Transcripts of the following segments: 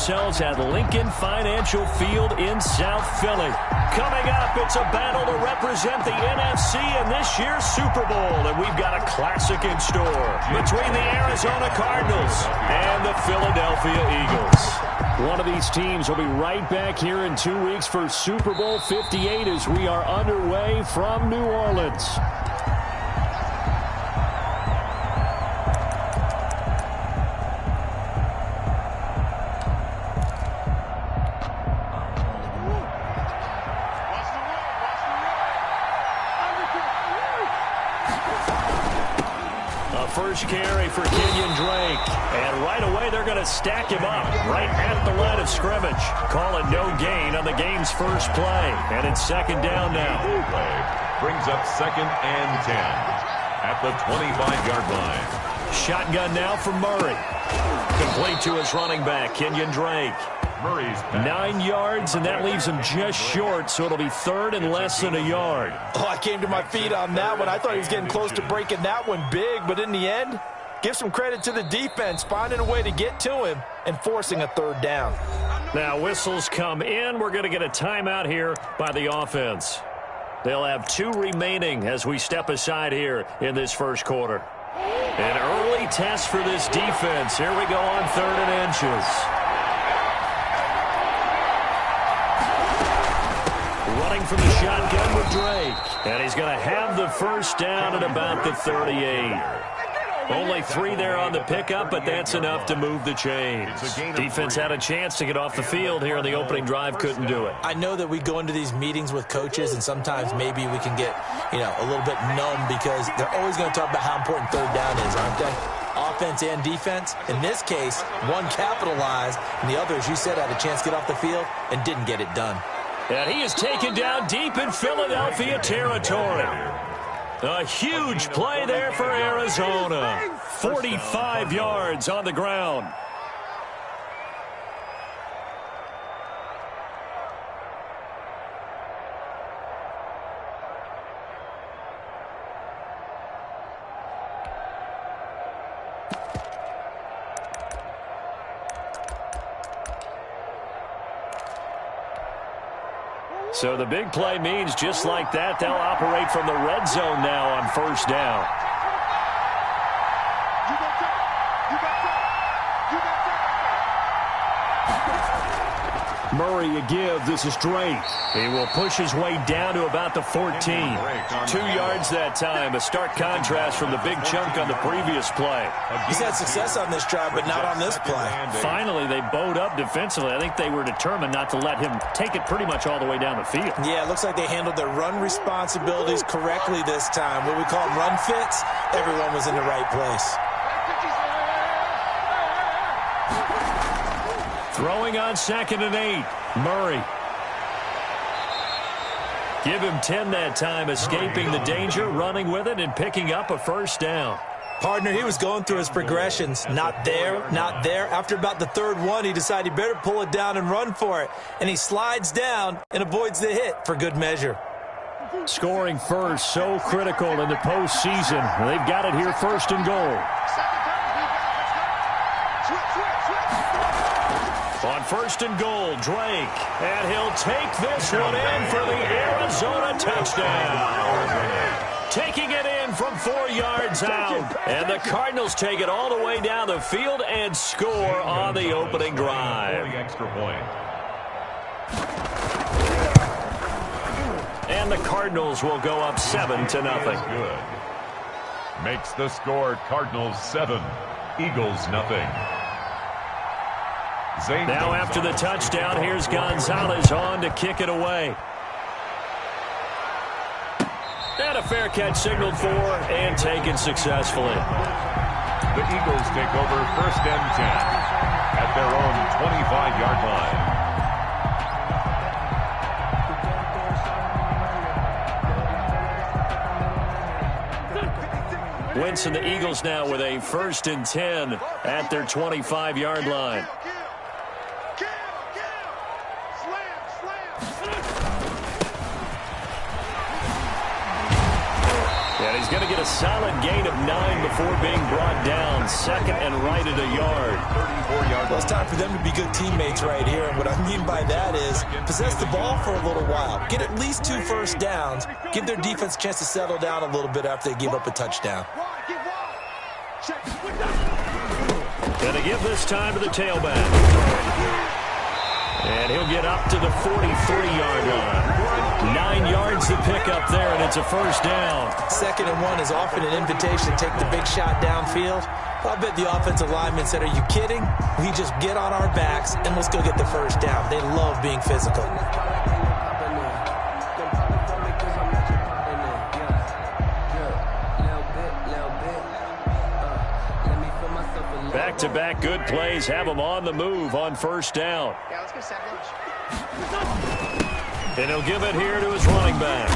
ourselves at Lincoln Financial Field in South Philly. Coming up, it's a battle to represent the NFC in this year's Super Bowl, and we've got a classic in store between the Arizona Cardinals and the Philadelphia Eagles. One of these teams will be right back here in 2 weeks for Super Bowl 58 as we are underway from New Orleans. First carry for Kenyon Drake. And right away, they're going to stack him up right at the line of scrimmage. Call it no gain on the game's first play. And it's second down now. Brings up 2nd and 10 at the 25-yard line. Shotgun now for Murray. Complete to his running back, Kenyon Drake. Murray's pass. 9 yards, and that leaves him just short, so it'll be 3rd and less than a yard. Oh, I came to my feet on that one. I thought he was getting close to breaking that one big, but in the end, give some credit to the defense, finding a way to get to him and forcing a 3rd down. Now whistles come in. We're going to get a timeout here by the offense. They'll have 2 remaining as we step aside here in this first quarter. An early test for this defense. Here we go on 3rd and inches. Running from the shotgun with Drake. And he's going to have the first down at about the 38. Only 3 there on the pickup, but that's enough to move the chains. Defense had a chance to get off the field here on the opening drive, couldn't do it. I know that we go into these meetings with coaches, and sometimes maybe we can get, a little bit numb because they're always going to talk about how important 3rd down is, aren't they? Offense and defense. In this case, one capitalized, and the other, as you said, had a chance to get off the field and didn't get it done. And he is taken down deep in Philadelphia territory. A huge play there for Arizona. 45 yards on the ground. So the big play means just like that, they'll operate from the red zone now on 1st down. Murray a give. This is Drake. He will push his way down to about the 14. 2 yards that time. A stark contrast from the big chunk on the previous play. He's had success on this drive, but not on this play. Finally, they bowed up defensively. I think they were determined not to let him take it pretty much all the way down the field. Yeah, it looks like they handled their run responsibilities correctly this time. What we call them run fits, everyone was in the right place. Throwing on 2nd and 8. Murray. Give him 10 that time, escaping the danger, running with it, and picking up a 1st down. Partner, he was going through his progressions. Not there, not there. After about the 3rd one, he decided he better pull it down and run for it. And he slides down and avoids the hit for good measure. Scoring first, so critical in the postseason. They've got it here 1st and goal. On 1st and goal, Drake. And he'll take this one in for the Arizona touchdown. Taking it in from 4 yards out. And the Cardinals take it all the way down the field and score on the opening drive. Extra point. And the Cardinals will go up 7-0. Good. Makes the score Cardinals 7, Eagles nothing. Now after the touchdown, here's Gonzalez on to kick it away. And a fair catch signaled for and taken successfully. The Eagles take over 1st and 10 at their own 25-yard line. Wentz and the Eagles now with a 1st and 10 at their 25-yard line. He's going to get a solid gain of 9 before being brought down. Second and right at a yard. Well, it's time for them to be good teammates right here. And what I mean by that is possess the ball for a little while. Get at least 2 first downs. Give their defense a chance to settle down a little bit after they give up a touchdown. Going to give this time to the tailback. And he'll get up to the 43-yard line. 9 yards to pick up there, and it's a first down. 2nd and 1 is often an invitation to take the big shot downfield. I bet the offensive lineman said, are you kidding? We just get on our backs, and let's go get the first down. They love being physical. Back-to-back good plays have him on the move on first down. Yeah, let's go set lunch. And he'll give it here to his running back.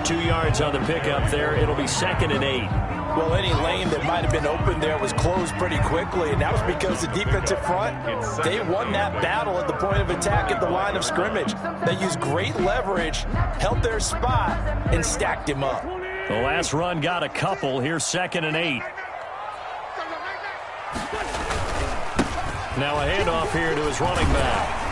2 yards on the pickup there. It'll be 2nd and 8. Well, any lane that might have been open there was closed pretty quickly, and that was because the defensive front, they won that battle at the point of attack at the line of scrimmage. They used great leverage, held their spot, and stacked him up. The last run got a couple. Here's 2nd and 8. Now a handoff here to his running back.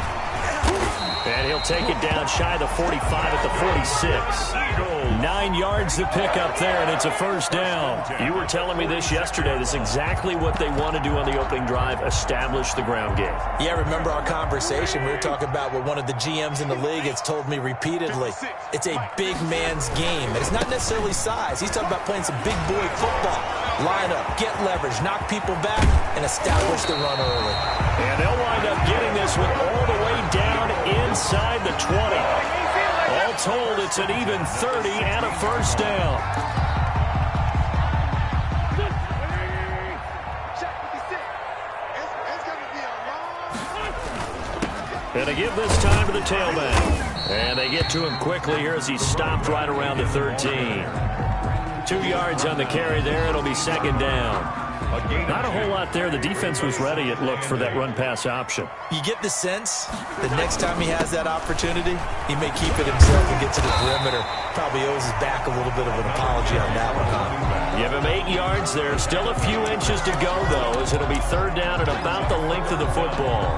And he'll take it down shy of the 45 at the 46. 9 yards to pick up there, and it's a first down. You were telling me this yesterday. This is exactly what they want to do on the opening drive, establish the ground game. Yeah, remember our conversation? We were talking about what one of the GMs in the league has told me repeatedly. It's a big man's game. And it's not necessarily size. He's talking about playing some big boy football. Line up, get leverage, knock people back, and establish the run early. And they'll wind up getting this one all the way down inside the 20. All told, it's an even 30 and a first down. And they give this time to the tailback. And they get to him quickly here as he stopped right around the 13. 2 yards on the carry there. It'll be 2nd down. Not a whole lot there. The defense was ready, it looked, for that run-pass option. You get the sense that next time he has that opportunity, he may keep it himself and get to the perimeter. Probably owes his back a little bit of an apology on that one, huh? Give him 8 yards there. Still a few inches to go, though, as it'll be 3rd down at about the length of the football.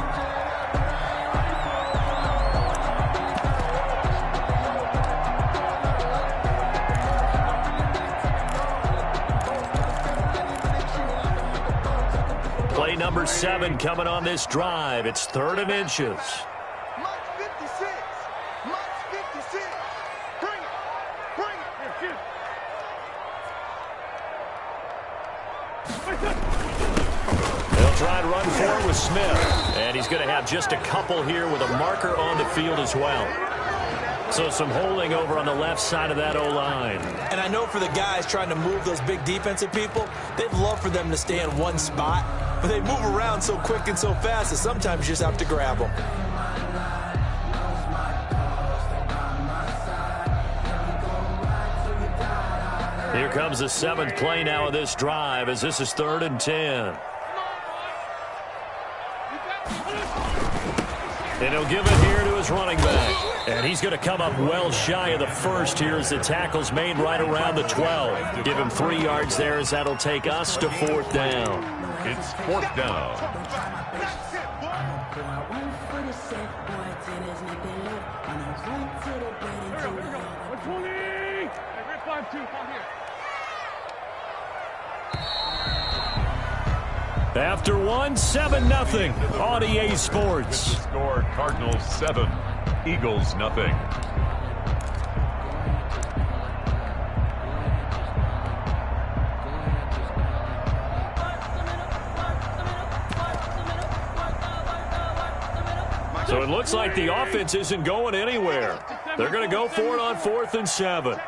Play number 7 coming on this drive. It's 3rd and inches. March 56. March 56. Bring it. Bring it. They'll try and run forward with Smith. And he's going to have just a couple here with a marker on the field as well. So some holding over on the left side of that O-line. And I know for the guys trying to move those big defensive people, they'd love for them to stay in one spot. But they move around so quick and so fast that sometimes you just have to grab them. Here comes the 7th play now of this drive as this is 3rd and 10. And he'll give it here to his running back. And he's going to come up well shy of the first here as the tackle's made right around the 12. Give him 3 yards there as that'll take us to 4th down. It's 4th down. After one, 7-0 on EA Sports. With the score, Cardinals 7, Eagles nothing. So it looks like the offense isn't going anywhere. They're going to go for it on 4th and 7.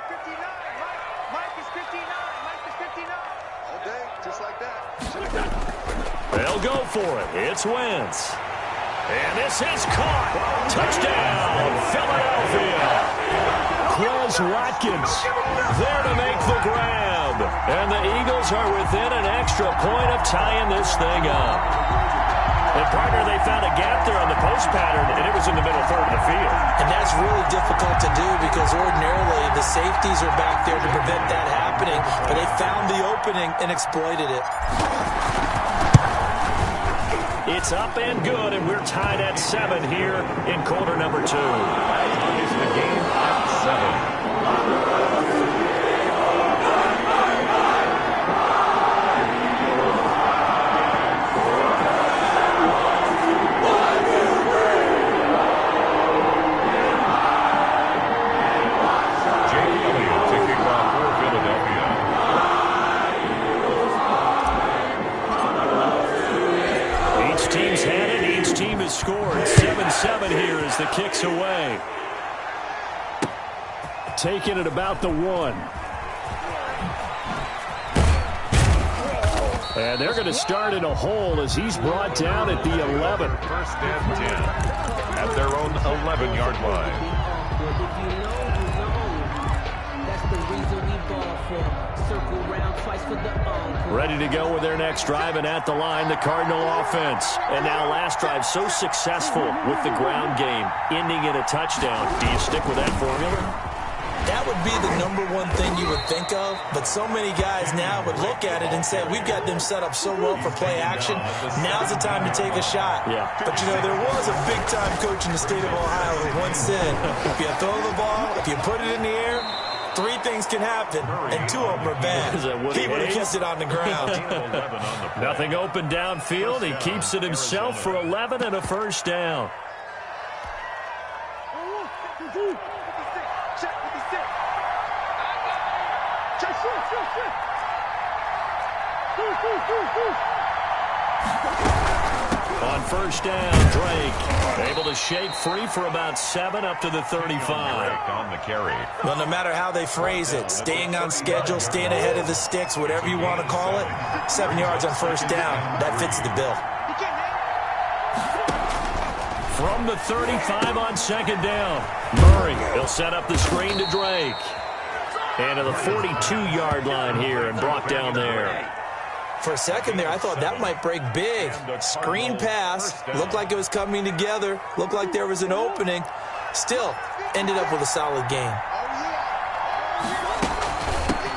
They'll go for it. It's Wentz. And this is caught. Touchdown, Philadelphia. Quez Watkins there to make the grab. And the Eagles are within an extra point of tying this thing up. And, partner, they found a gap there on the post pattern, and it was in the middle third of the field. And that's really difficult to do because ordinarily the safeties are back there to prevent that happening, but they found the opening and exploited it. It's up and good, and we're tied at 7 here in quarter number 2. Is the game at 7. Scored 7-7 here as the kick's away. Taking it about the 1. And they're going to start in a hole as he's brought down at the 11. First and 10 at their own 11-yard line. That's the reason we ball for. Circle round twice for the Ready to go with their next drive, and at the line, the Cardinal offense. And now last drive so successful with the ground game, ending in a touchdown. Do you stick with that formula? That would be the #1 thing you would think of, but so many guys now would look at it and say, we've got them set up so well for play action, now's the time to take a shot. Yeah. But, you know, there was a big-time coach in the state of Ohio who once said, if you throw the ball, if you put it in the air, 3 things can happen, and 2 of them are bad. He would have kept it on the ground. Nothing open downfield. He keeps it himself for 11 and a first down. On first down, Drake able to shake free for about 7 up to the 35. On the carry. Well, no matter how they phrase it, staying on schedule, staying ahead of the sticks, whatever you want to call it, 7 yards on first down, that fits the bill. From the 35 on second down, Murray, he'll set up the screen to Drake. And to the 42-yard line here and brought down there. For a second there, I thought that might break big. Screen pass, looked like it was coming together, looked like there was an opening. Still, ended up with a solid gain.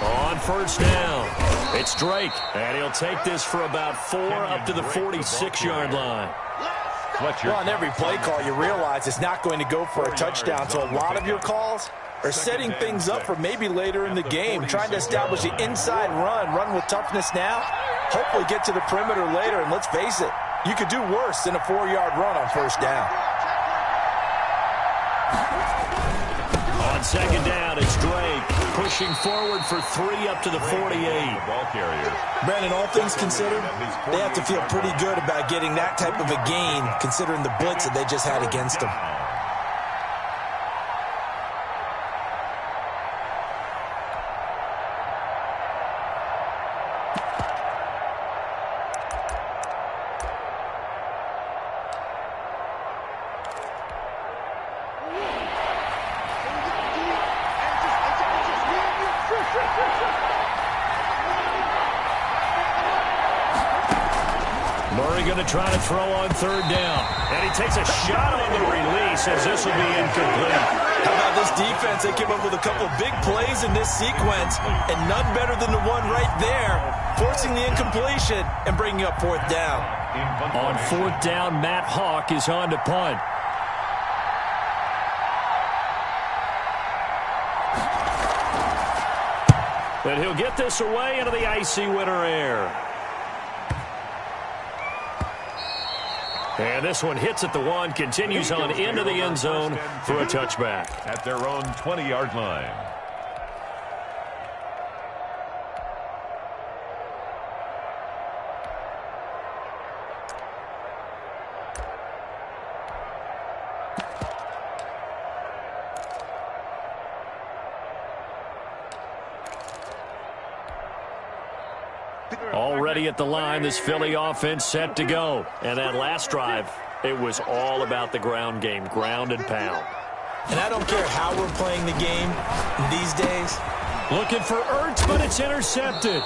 On first down, it's Drake, and he'll take this for about 4 up to the 46-yard line. Well, on every play call, you realize it's not going to go for a touchdown, so a lot of your calls are setting things up for maybe later in the game, trying to establish the inside run with toughness now, hopefully get to the perimeter later, and let's face it, you could do worse than a 4-yard run on first down. On second down, it's Drake pushing forward for 3 up to the 48. Ball carrier. Brandon, all things considered, they have to feel pretty good about getting that type of a gain, considering the blitz that they just had against them. Murray going to try to throw on third down. And he takes a shot on the release as this will be incomplete. How about this defense? They came up with a couple big plays in this sequence, and none better than the one right there, forcing the incompletion and bringing up fourth down. On fourth down, Matt Hawk is on to punt. And he'll get this away into the icy winter air. And this one hits at the 1, continues on into the end zone for a touchback. At their own 20-yard line. Already at the line, this Philly offense set to go. And that last drive, it was all about the ground game, ground and pound. And I don't care how we're playing the game these days. Looking for Ertz, but it's intercepted.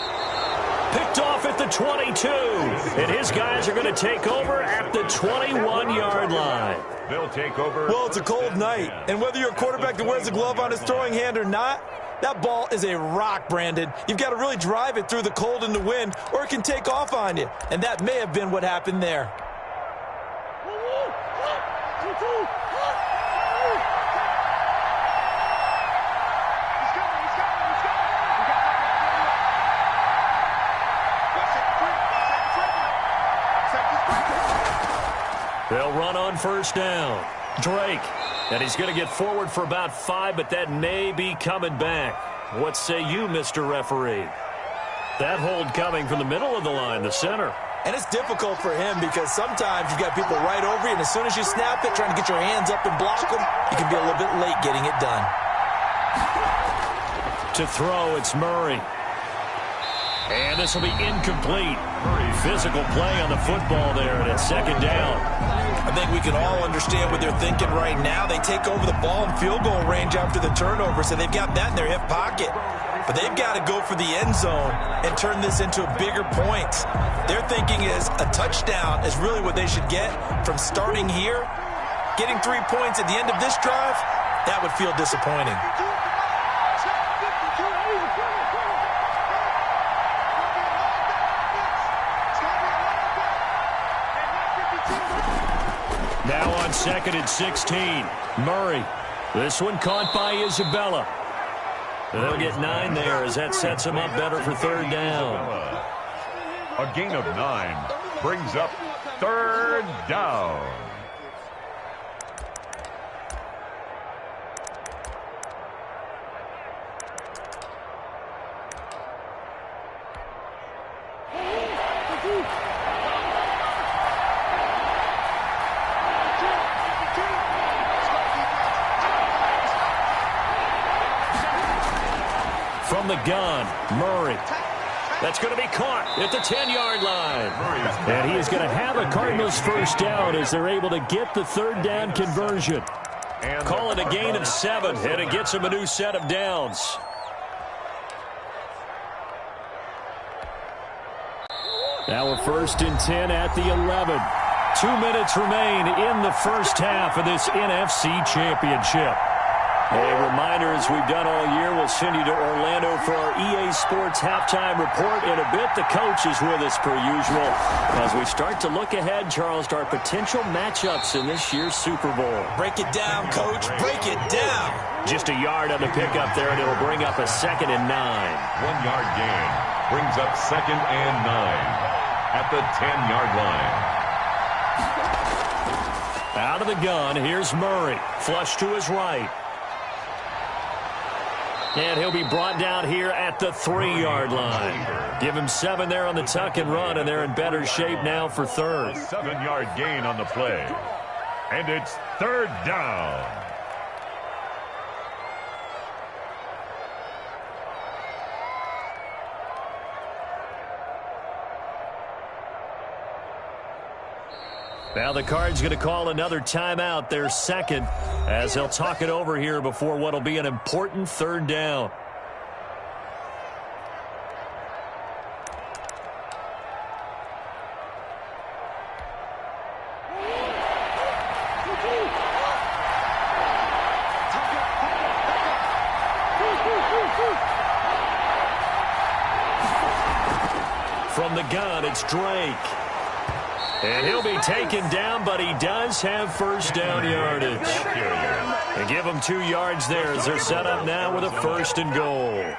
Picked off at the 22. And his guys are going to take over at the 21-yard line. They'll take over. Well, it's a cold night, and whether you're a quarterback that wears a glove on his throwing hand or not, that ball is a rock, Brandon. You've got to really drive it through the cold and the wind, or it can take off on you. And that may have been what happened there. They'll run on first down. Drake. And he's going to get forward for about 5, but that may be coming back. What say you, Mr. Referee? That hold coming from the middle of the line, the center. And it's difficult for him because sometimes you've got people right over you, and as soon as you snap it, trying to get your hands up and block them, you can be a little bit late getting it done. To throw, it's Murray. And this will be incomplete. Physical play on the football there, and it's second down. I think we can all understand what they're thinking right now. They take over the ball in field goal range after the turnover, so they've got that in their hip pocket. But they've got to go for the end zone and turn this into bigger points. Their thinking is a touchdown is really what they should get from starting here. Getting 3 points at the end of this drive, that would feel disappointing. Now on 2nd and 16. Murray. This one caught by Isabella. They'll get 9 there as that sets him up better for third down. A gain of 9 brings up third down. From the gun, Murray. That's going to be caught at the 10-yard line. And he is going to have a Cardinals first down as they're able to get the third down conversion. Call it a gain of 7, and it gets him a new set of downs. Now a 1st and 10 at the 11. 2 minutes remain in the first half of this NFC Championship. A reminder, as we've done all year, we'll send you to Orlando for our EA Sports halftime report in a bit. The coach is with us per usual as we start to look ahead, Charles, to our potential matchups in this year's Super Bowl. Break it down, Coach. Break it down. Just a yard on the pickup there, and it'll bring up a 2nd and 9. 1 yard gain brings up 2nd and 9 at the 10-yard line. Out of the gun, here's Murray. Flush to his right. And he'll be brought down here at the 3-yard line. Give him 7 there on the tuck and run, and they're in better shape now for third. A 7-yard gain on the play. And it's third down. Now the Cards going to call another timeout, their second, as they'll talk it over here before what will be an important third down. From the gun, it's Drake. And he'll be taken down, but he does have first down yardage. And give him 2 yards there as they're set up now with a 1st and goal.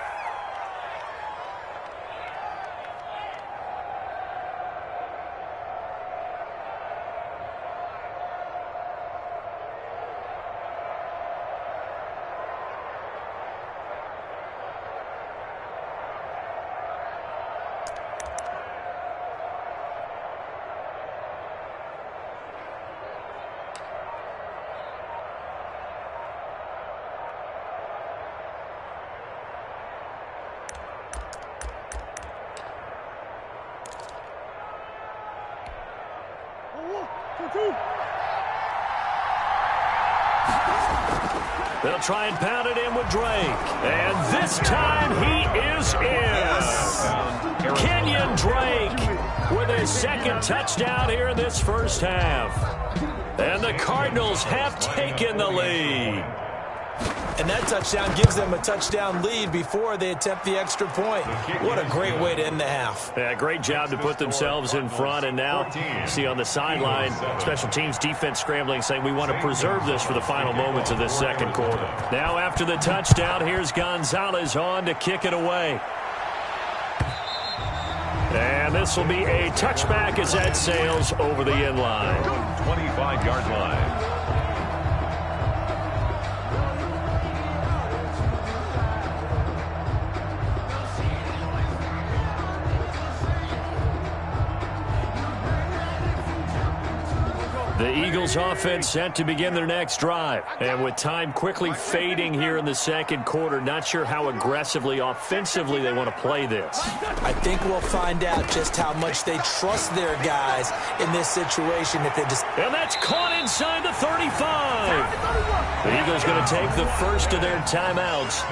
They'll try and pound it in with Drake. And this time he is in. Kenyon Drake with his second touchdown here in this first half. And the Cardinals have taken the lead. And that touchdown gives them a touchdown lead before they attempt the extra point. What a great way to end the half. Yeah, great job to put themselves in front. And now, see on the sideline, special teams defense scrambling, saying we want to preserve this for the final moments of this second quarter. Now after the touchdown, here's Gonzalez on to kick it away. And this will be a touchback as that sails over the end line. 25-yard line. The Eagles offense set to begin their next drive. And with time quickly fading here in the second quarter, not sure how aggressively, offensively they want to play this. I think we'll find out just how much they trust their guys in this situation. And that's caught inside the 35. The Eagles going to take the first of their timeouts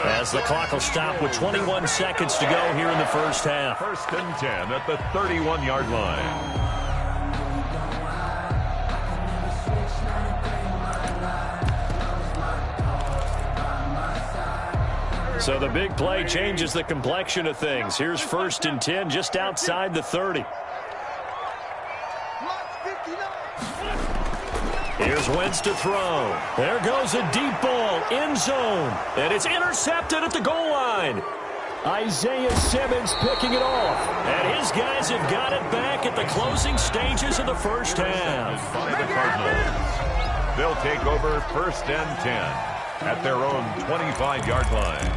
as the clock will stop with 21 seconds to go here in the first half. 1st and 10 at the 31-yard line. So the big play changes the complexion of things. Here's 1st and 10 just outside the 30. Here's Wentz to throw. There goes a deep ball, end zone. And it's intercepted at the goal line. Isaiah Simmons picking it off. And his guys have got it back at the closing stages of the first half. By the Cardinals. They'll take over 1st and 10 at their own 25-yard line.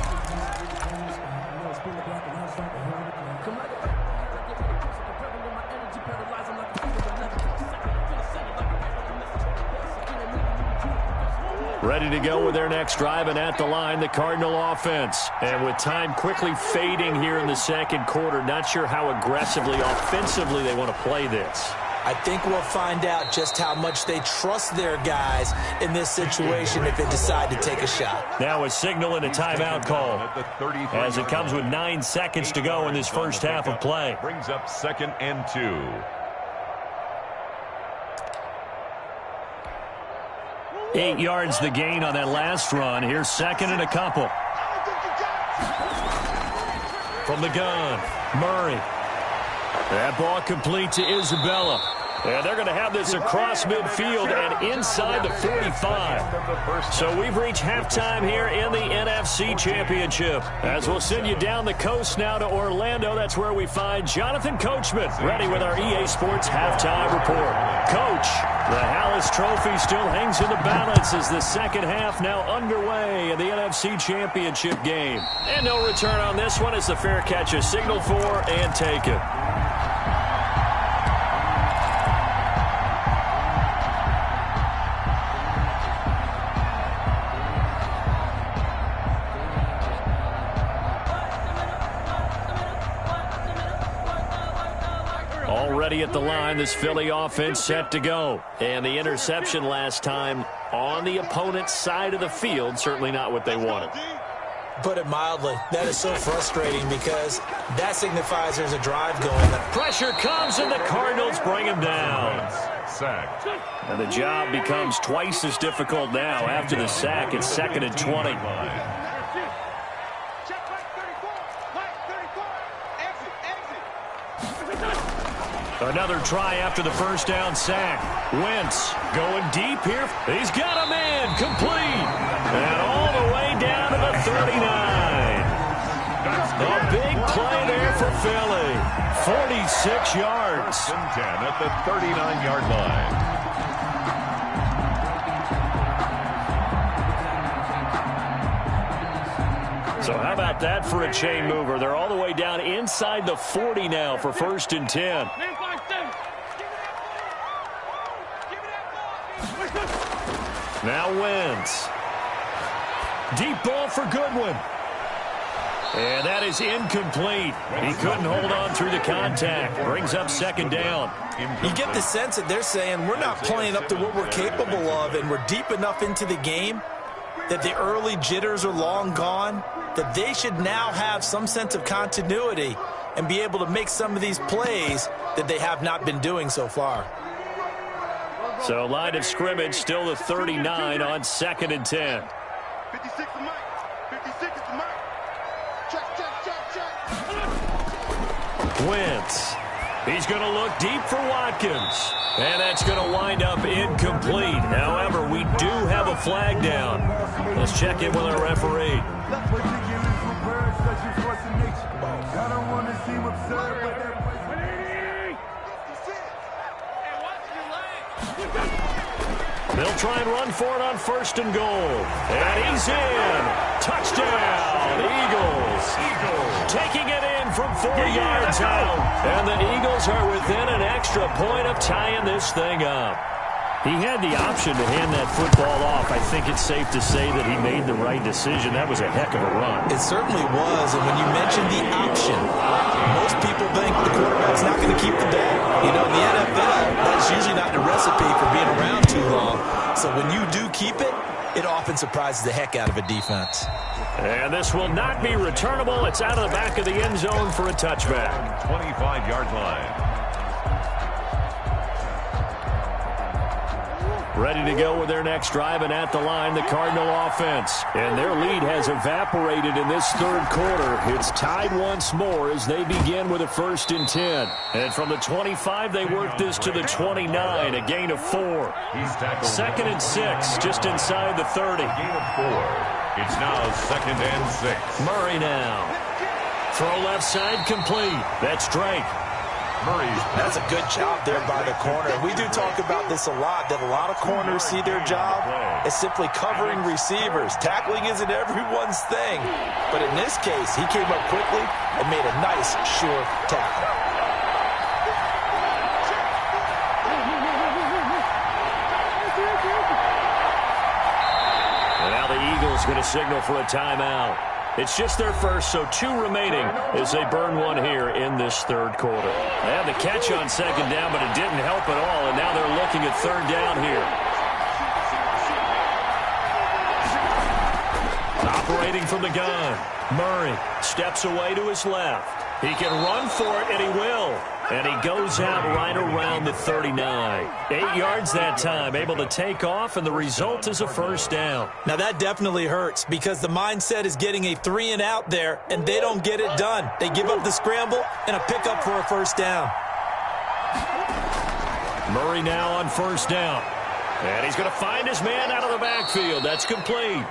Ready to go with their next drive, and at the line, the Cardinal offense. And with time quickly fading here in the second quarter, not sure how aggressively, offensively they want to play this. I think we'll find out just how much they trust their guys in this situation if they decide to take a shot. Now a signal and a timeout call as it comes with 9 seconds to go in this first half of play. Brings up 2nd and 2. 8 yards the gain on that last run. Here's 2nd and a couple. From the gun, Murray. That ball complete to Isabella. And they're going to have this across midfield and inside the 45. So we've reached halftime here in the NFC Championship. As we'll send you down the coast now to Orlando, that's where we find Jonathan Coachman ready with our EA Sports Halftime Report. Coach, the Hallis Trophy still hangs in the balance as the second half now underway in the NFC Championship game. And no return on this one as the fair catch is signaled for and taken. Already at the line, this Philly offense set to go. And the interception last time on the opponent's side of the field, certainly not what they wanted. Put it mildly, that is so frustrating because that signifies there's a drive going. Pressure comes and the Cardinals bring him down. Sacked. And the job becomes twice as difficult now after the sack. It's 2nd and 20. Another try after the first down sack. Wentz going deep here. He's got a man complete. And all the way down to the 39. A big play there for Philly. 46 yards. 1st and 10 at the 39-yard line. So how about that for a chain mover? They're all the way down inside the 40 now for 1st and 10. Now Wentz. Deep ball for Goodwin. And that is incomplete. He couldn't hold on through the contact. Brings up 2nd down. You get the sense that they're saying we're not playing up to what we're capable of and we're deep enough into the game that the early jitters are long gone, that they should now have some sense of continuity and be able to make some of these plays that they have not been doing so far. So line of scrimmage still the 39 on 2nd and 10. 56 to Mike. 56 to Mike. Check. Wentz. He's going to look deep for Watkins. And that's going to wind up incomplete. However, we do have a flag down. Let's check in with our referee. They'll try and run for it on 1st and goal. And he's in. Touchdown, Eagles. Taking it in from 4 yards out. And the Eagles are within an extra point of tying this thing up. He had the option to hand that football off. I think it's safe to say that he made the right decision. That was a heck of a run. It certainly was, and when you mentioned the option, most people think the quarterback's not going to keep the ball. You know, in the NFL, that's usually not the recipe for being around too long. So when you do keep it, it often surprises the heck out of a defense. And this will not be returnable. It's out of the back of the end zone for a touchback. 25-yard line. Ready to go with their next drive, and at the line, the Cardinal offense. And their lead has evaporated in this 3rd quarter. It's tied once more as they begin with a 1st and 10. And from the 25, they work this to the 29, a gain of 4. 2nd and 6, just inside the 30. Gain of 4. It's now 2nd and 6. Murray now. Throw left side complete. That's Drake. That's a good job there by the corner. We do talk about this a lot, that a lot of corners see their job as simply covering receivers. Tackling isn't everyone's thing. But in this case, he came up quickly and made a nice, sure tackle. And now the Eagles going to signal for a timeout. It's just their first, so 2 remaining as they burn one here in this 3rd quarter. They had the catch on 2nd down, but it didn't help at all, and now they're looking at 3rd down here. Operating from the gun, Murray steps away to his left. He can run for it, and he will. And he goes out right around the 39. 8 yards that time, able to take off, and the result is a 1st down. Now that definitely hurts because the mindset is getting a 3 and out there, and they don't get it done. They give up the scramble and a pickup for a 1st down. Murray now on 1st down. And he's going to find his man out of the backfield. That's complete.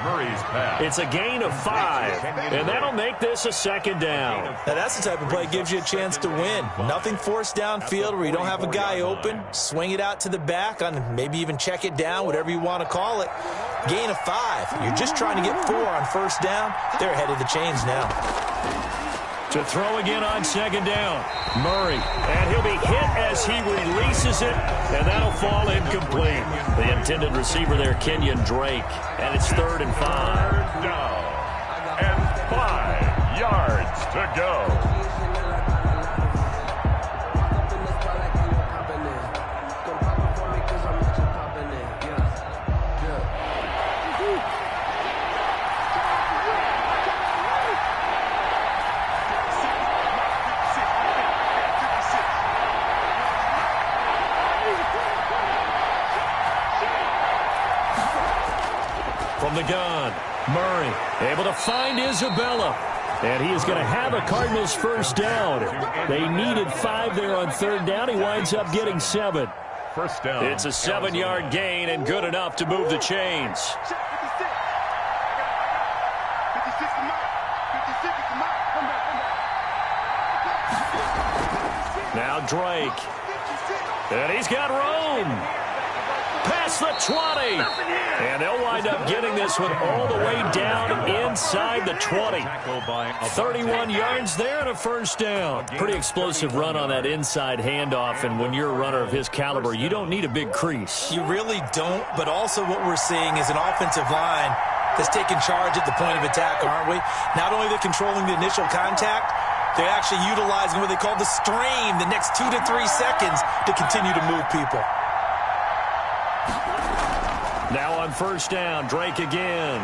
Murray's pass. It's a gain of 5, and that'll make this a 2nd down. Now that's the type of play that gives you a chance to win. Nothing forced downfield where you don't have a guy open. Swing it out to the back, on maybe even check it down, whatever you want to call it. Gain of 5. You're just trying to get 4 on 1st down. They're ahead of the chains now. To throw again on 2nd down. Murray, and he'll be hit as he releases it, and that'll fall incomplete. The intended receiver there, Kenyon Drake, and it's 3rd and 5. 3rd down and 5 yards to go. From the gun, Murray able to find Isabella. And he is going to have a Cardinals 1st down. They needed 5 there on 3rd down. He winds up getting 7. 1st down. It's a 7-yard gain and good enough to move the chains. 56 to Mike. 56 to Mike. Come back. Now Drake. And he's got room. Past the 20. And they'll wind up getting this one all the way down inside the 20. 31 yards there and a 1st down. Pretty explosive run on that inside handoff, and when you're a runner of his caliber, you don't need a big crease. You really don't, but also what we're seeing is an offensive line that's taking charge at the point of attack, aren't we? Not only are they controlling the initial contact, they're actually utilizing what they call the stream, the next 2 to 3 seconds to continue to move people. Now on first down, Drake again.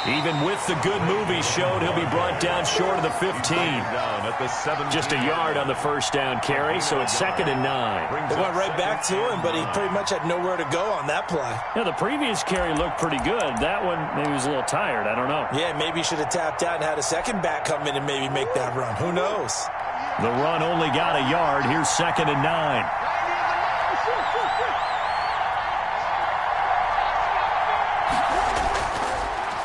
Even with the good move he showed, he'll be brought down short of the 15. Down at the 17. Just a yard on the first down carry, so it's 2nd and 9. They went right back to him, but he pretty much had nowhere to go on that play. Yeah, the previous carry looked pretty good. That one, maybe he was a little tired. I don't know. Yeah, maybe he should have tapped out and had a second back come in and maybe make that run. Who knows? The run only got a yard. Here's 2nd and 9.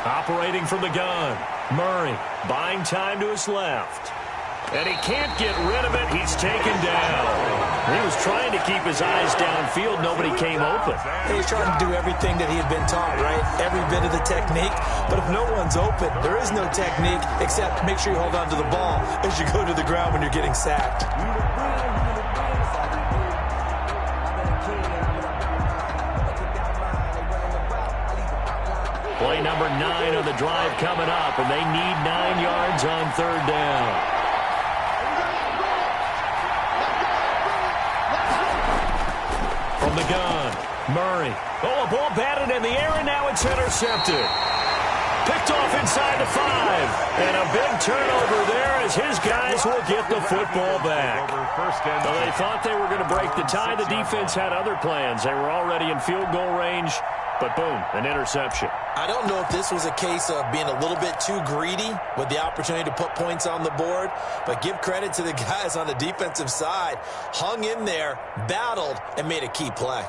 Operating from the gun. Murray buying time to his left. And he can't get rid of it. He's taken down. He was trying to keep his eyes downfield. Nobody came open. He's trying to do everything that he had been taught, right? Every bit of the technique. But if no one's open, there is no technique except make sure you hold on to the ball as you go to the ground when you're getting sacked. Play number 9 on the drive coming up, and they need 9 yards on third down. From the gun, Murray. Oh, a ball batted in the air, and now it's intercepted. Picked off inside the 5. And a big turnover there as his guys will get the football back. So they thought they were going to break the tie. The defense had other plans. They were already in field goal range. But boom, an interception. I don't know if this was a case of being a little bit too greedy with the opportunity to put points on the board, but give credit to the guys on the defensive side. Hung in there, battled, and made a key play.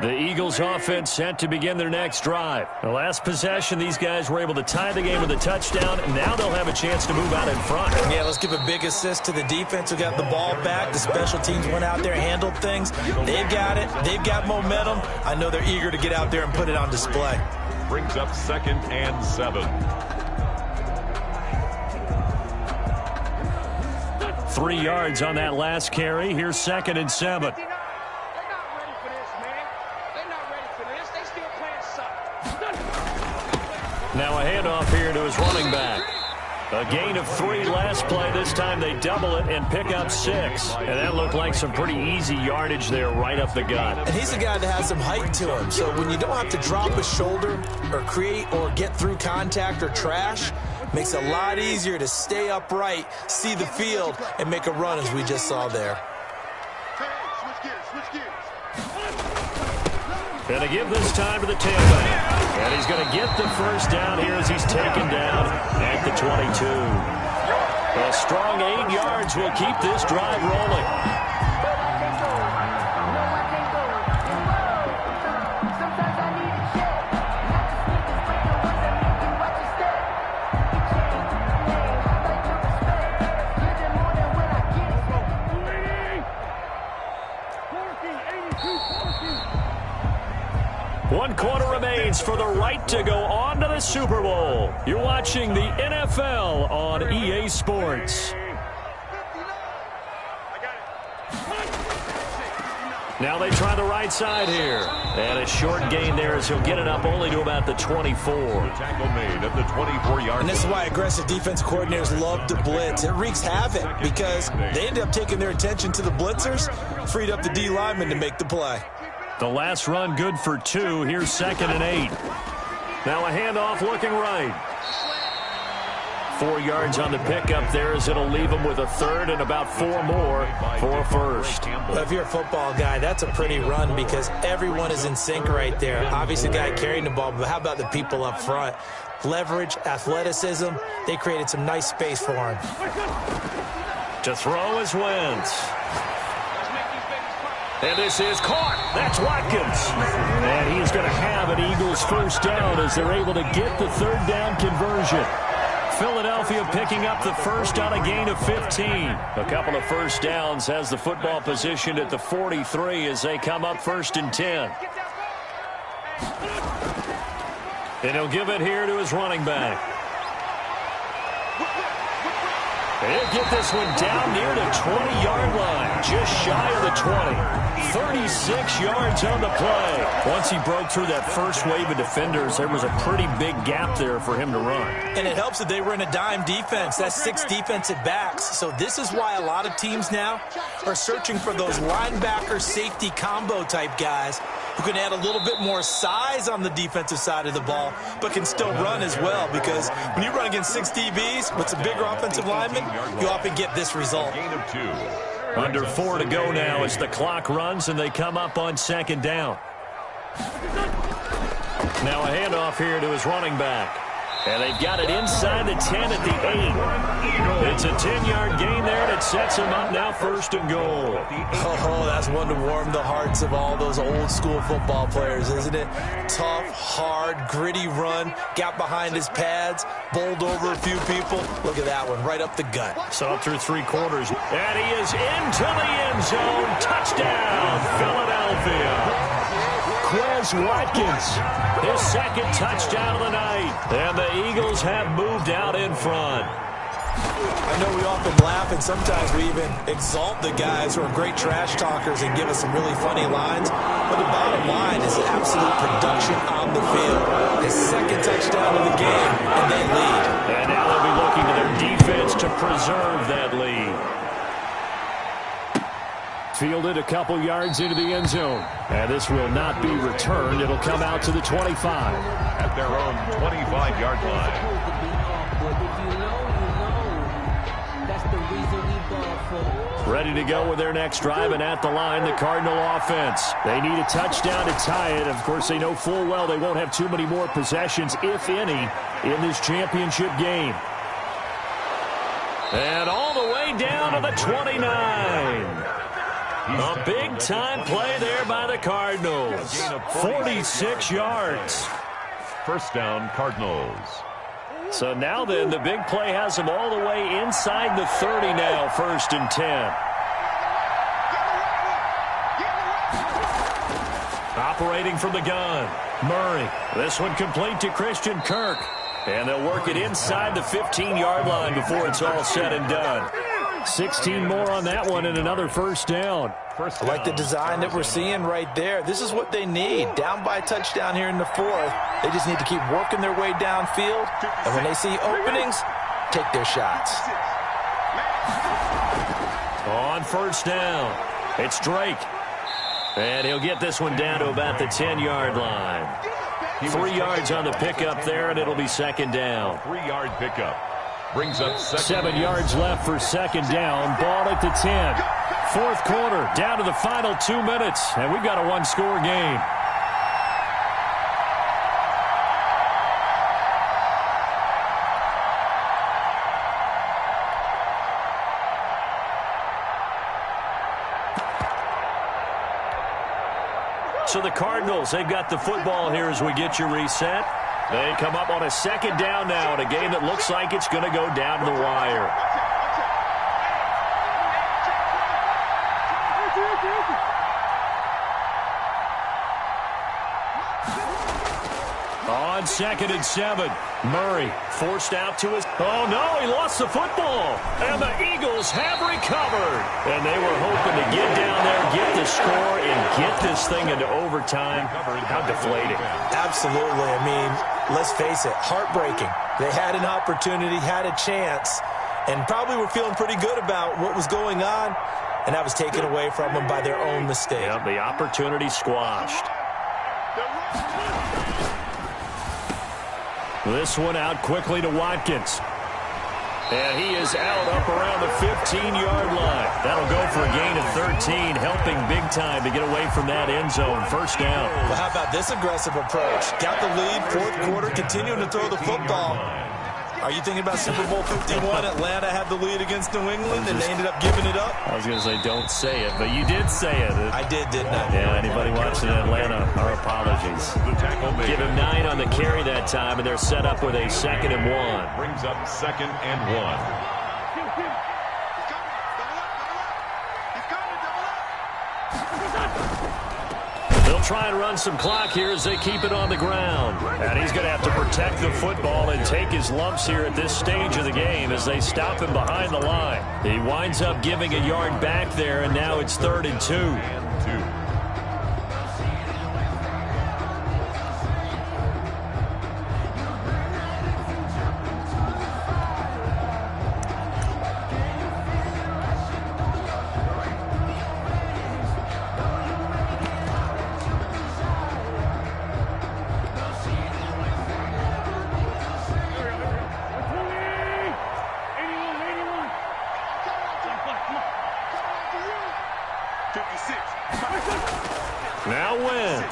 The Eagles offense set to begin their next drive. The last possession, these guys were able to tie the game with a touchdown, and now they'll have a chance to move out in front. Yeah, let's give a big assist to the defense who got the ball back. The special teams went out there, handled things. They've got it. They've got momentum. I know they're eager to get out there and put it on display. Brings up 2nd and 7. 3 yards on that last carry. Here's 2nd and 7. Now a handoff here to his running back. A gain of 3 last play. This time they double it and pick up 6. And that looked like some pretty easy yardage there right up the gut. And he's a guy that has some height to him. So when you don't have to drop a shoulder or create or get through contact or trash, makes it a lot easier to stay upright, see the field, and make a run as we just saw there. And to give this time to the tailback. And he's going to get the first down here as he's taken down at the 22. A strong 8 yards will keep this drive rolling. One quarter remains for the right to go on to the Super Bowl. You're watching the NFL on EA Sports. Now they try the right side here. And a short gain there as he'll get it up only to about the 24. Tackle made at the 24-yard. And this is why aggressive defense coordinators love to blitz. It wreaks havoc because they end up taking their attention to the blitzers, freed up the D lineman to make the play. The last run good for 2. Here's 2nd and 8. Now a handoff looking right. 4 yards on the pickup there as it'll leave him with a third and about 4 more for a first. Well, if you're a football guy, that's a pretty run because everyone is in sync right there. Obviously, the guy carrying the ball, but how about the people up front? Leverage, athleticism, they created some nice space for him. To throw is Wentz. And this is caught. That's Watkins. And he's going to have an Eagles first down as they're able to get the third down conversion. Philadelphia picking up the first on a gain of 15. A couple of first downs has the football positioned at the 43 as they come up 1st and 10. And he'll give it here to his running back. He'll get this one down near the 20-yard line, just shy of the 20. 36 yards on the play. Once he broke through that first wave of defenders, there was a pretty big gap there for him to run. And it helps that they were in a dime defense. That's 6 defensive backs. So this is why a lot of teams now are searching for those linebacker safety combo type guys who can add a little bit more size on the defensive side of the ball, but can still run as well, because when you run against 6 DBs with some bigger offensive linemen, you often get this result. Gain of 2. Under 4 to go now as the clock runs and they come up on second down. Now a handoff here to his running back. And they've got it inside the 10 at the 8. It's a 10-yard gain there, and it sets him up now 1st and goal. Oh, that's one to warm the hearts of all those old-school football players, isn't it? Tough, hard, gritty run, got behind his pads, bowled over a few people. Look at that one, right up the gut. So up through 3 quarters, and he is into the end zone. Touchdown, Philadelphia. Quez Watkins, his 2nd touchdown of the night. And the Eagles have moved out in front. I know we often laugh and sometimes we even exalt the guys who are great trash talkers and give us some really funny lines. But the bottom line is absolute production on the field. His 2nd touchdown of the game, and they lead. And now they'll be looking to their defense to preserve that lead. Fielded a couple yards into the end zone. And this will not be returned. It'll come out to the 25. At their own 25-yard line. Ready to go with their next drive, and at the line, the Cardinal offense. They need a touchdown to tie it. Of course, they know full well they won't have too many more possessions, if any, in this championship game. And all the way down to the 29. A big-time play there by the Cardinals. 46 yards. 1st down, Cardinals. So now then, the big play has them all the way inside the 30 now, 1st and 10. Operating from the gun, Murray. This one complete to Christian Kirk. And they'll work it inside the 15-yard line before it's all said and done. 16 more on that one and another 1st down. I like the design that we're seeing right there. This is what they need. Down by a touchdown here in the 4th. They just need to keep working their way downfield. And when they see openings, take their shots. On 1st down, it's Drake. And he'll get this one down to about the 10-yard line. 3 yards on the pickup there, and it'll be 2nd down. 3-yard pickup. Brings up 7 yards left for 2nd down. Ball at the 10. 4th quarter, down to the final 2 minutes, and we've got a 1-score game. So the Cardinals, they've got the football here as we get you reset. They come up on a 2nd down now in a game that looks like it's going to go down to the wire. On 2nd and 7, Murray forced out to his... Oh, no, he lost the football. And the Eagles have recovered. And they were hoping to get down there, get the score, and get this thing into overtime. How deflating. Absolutely. I mean, let's face it, heartbreaking. They had an opportunity, had a chance, and probably were feeling pretty good about what was going on, and that was taken away from them by their own mistake. Yeah, the opportunity squashed. This one out quickly to Watkins. And he is out up around the 15-yard line. That'll go for a gain of 13, helping big time to get away from that end zone. 1st down. Well, how about this aggressive approach? Got the lead, 4th quarter, continuing to throw the football. Are you thinking about Super Bowl 51? Atlanta had the lead against New England, and they ended up giving it up? I was going to say don't say it, but you did say it. I did, didn't I? Yeah, anybody watching Atlanta, our apologies. Give him 9 on the carry that time, and they're set up with a 2nd and 1. Brings up 2nd and 1. They'll try and run some clock here as they keep it on the ground. And he's going to have to protect the football and take his lumps here at this stage of the game as they stop him behind the line. He winds up giving a yard back there, and now it's 3rd and 2.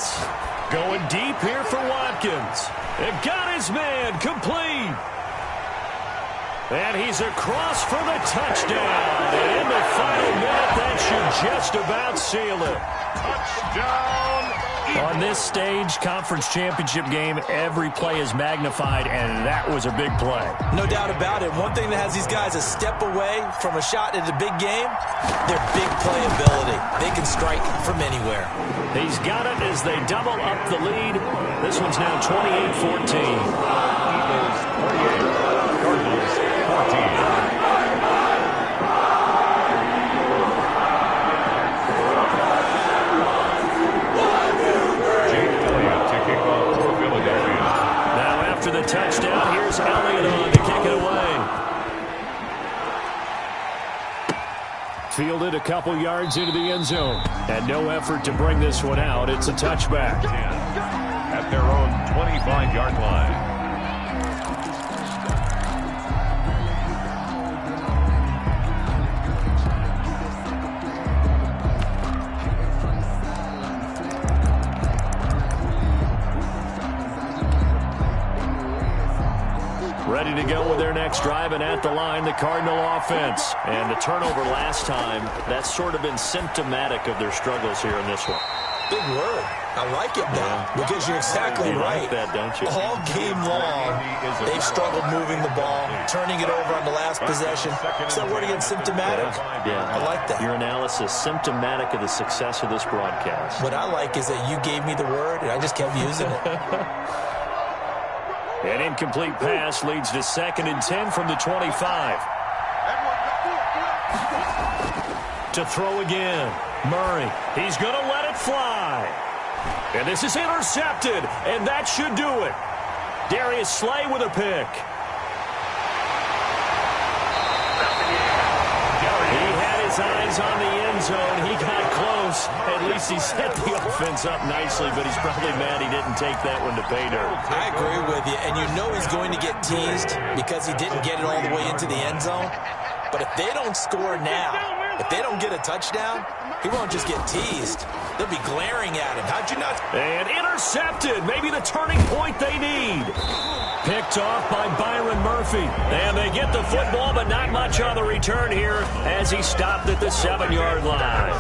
offense. Going deep here for Watkins. It got his man complete. And he's across for the touchdown. And in the final minute, that should just about seal it. Touchdown. On this stage, conference championship game, every play is magnified, and that was a big play. No doubt about it. One thing that has these guys a step away from a shot at a big game, their big play ability. They can strike from anywhere. He's got it as they double up the lead. This one's now 28-14. Eagles 48, Cardinals 14. After the touchdown, here's Elliott on to kick it away. Fielded a couple yards into the end zone. And no effort to bring this one out. It's a touchback. At their own 25-yard line. Ready to go with their next drive, and at the line, the Cardinal offense. And the turnover last time, that's sort of been symptomatic of their struggles here in this one. Big word. I like it now because you're exactly right. Like that, don't you? All game long, they've struggled moving the ball, turning it over on the last possession. Is that word again, symptomatic? Yeah. I like that. Your analysis, symptomatic of the success of this broadcast. What I like is that you gave me the word, and I just kept using it. An incomplete pass leads to 2nd and 10 from the 25. To throw again. Murray. He's going to let it fly. And this is intercepted, and that should do it. Darius Slay with a pick. He had his eyes on the end zone. He got close. At least he set the offense up nicely, but he's probably mad he didn't take that one to pay dirt. I agree with you, and you know he's going to get teased because he didn't get it all the way into the end zone. But if they don't score now, if they don't get a touchdown, he won't just get teased. They'll be glaring at him. How'd you not? And intercepted. Maybe the turning point they need. Picked off by Byron Murphy. And they get the football, but not much on the return here as he stopped at the 7-yard line.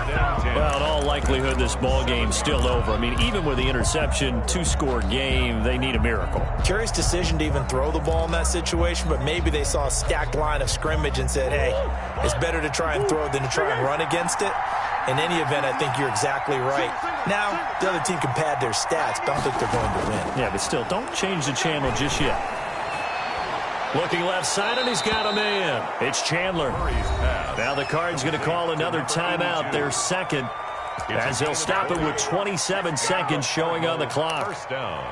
Well, in all likelihood, this ball game's still over. I mean, even with the interception, 2-score game, they need a miracle. Curious decision to even throw the ball in that situation, but maybe they saw a stacked line of scrimmage and said, hey, it's better to try and throw than to try and run against it. In any event, I think you're exactly right. Now, the other team can pad their stats, but I don't think they're going to win. Yeah, but still, don't change the channel just yet. Looking left side, and he's got a man. It's Chandler. Now the Cards going to call another timeout, their second, as he'll stop it with 27 seconds showing on the clock. First down.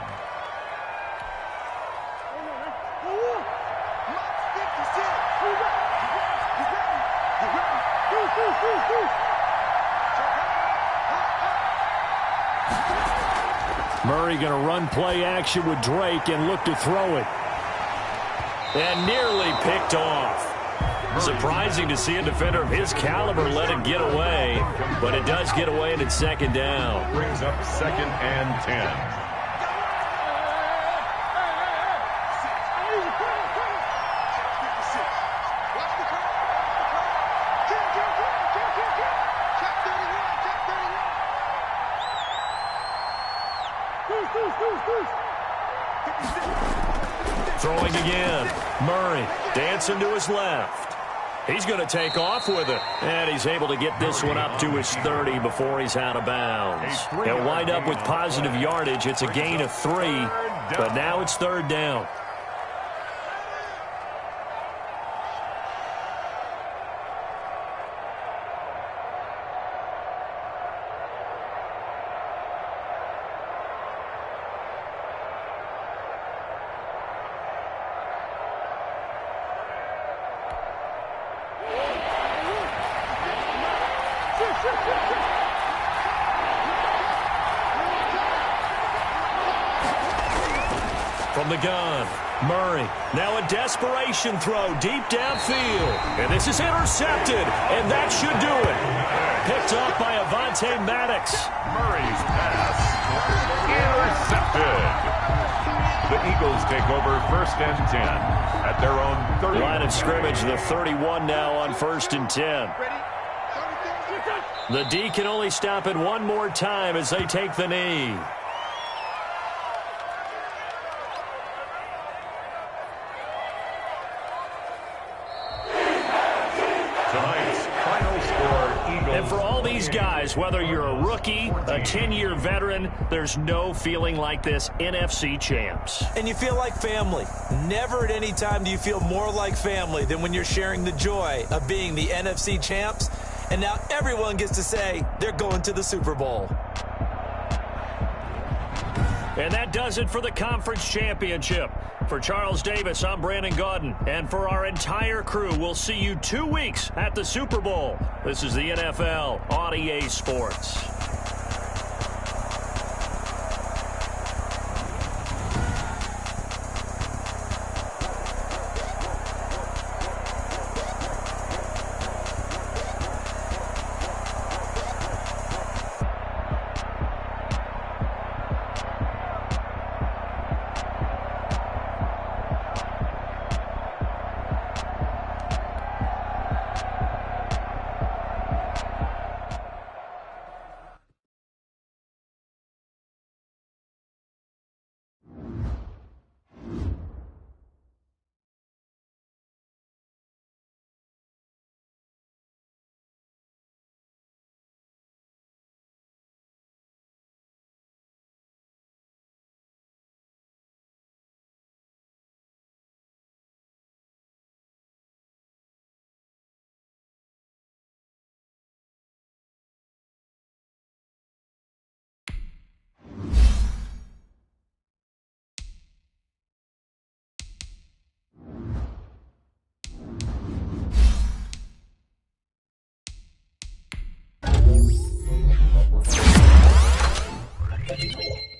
Murray going to run play action with Drake and look to throw it. And nearly picked off. Surprising to see a defender of his caliber let it get away, but it does get away and it's 2nd down. Brings up 2nd and 10. Throwing again. Murray dancing to his left. He's going to take off with it. And he's able to get this one up to his 30 before he's out of bounds. He'll wind up with positive yardage. It's a gain of 3, but now it's 3rd down. From the gun, Murray. Now a desperation throw deep downfield. And this is intercepted, and that should do it. Picked off by Avonte Maddox. Murray's pass Intercepted. The Eagles take over 1st and 10 at their own 30. Line of scrimmage, the 31 now on 1st and 10. The D can only stop it one more time as they take the knee. Tonight's final score, Eagles. And for all these guys, whether you're a rookie, a 10-year veteran, there's no feeling like this NFC champs. And you feel like family. Never at any time do you feel more like family than when you're sharing the joy of being the NFC champs. And now everyone gets to say they're going to the Super Bowl. And that does it for the conference championship. For Charles Davis, I'm Brandon Gaudin. And for our entire crew, we'll see you 2 weeks at the Super Bowl. This is the NFL on EA Sports. Thank you.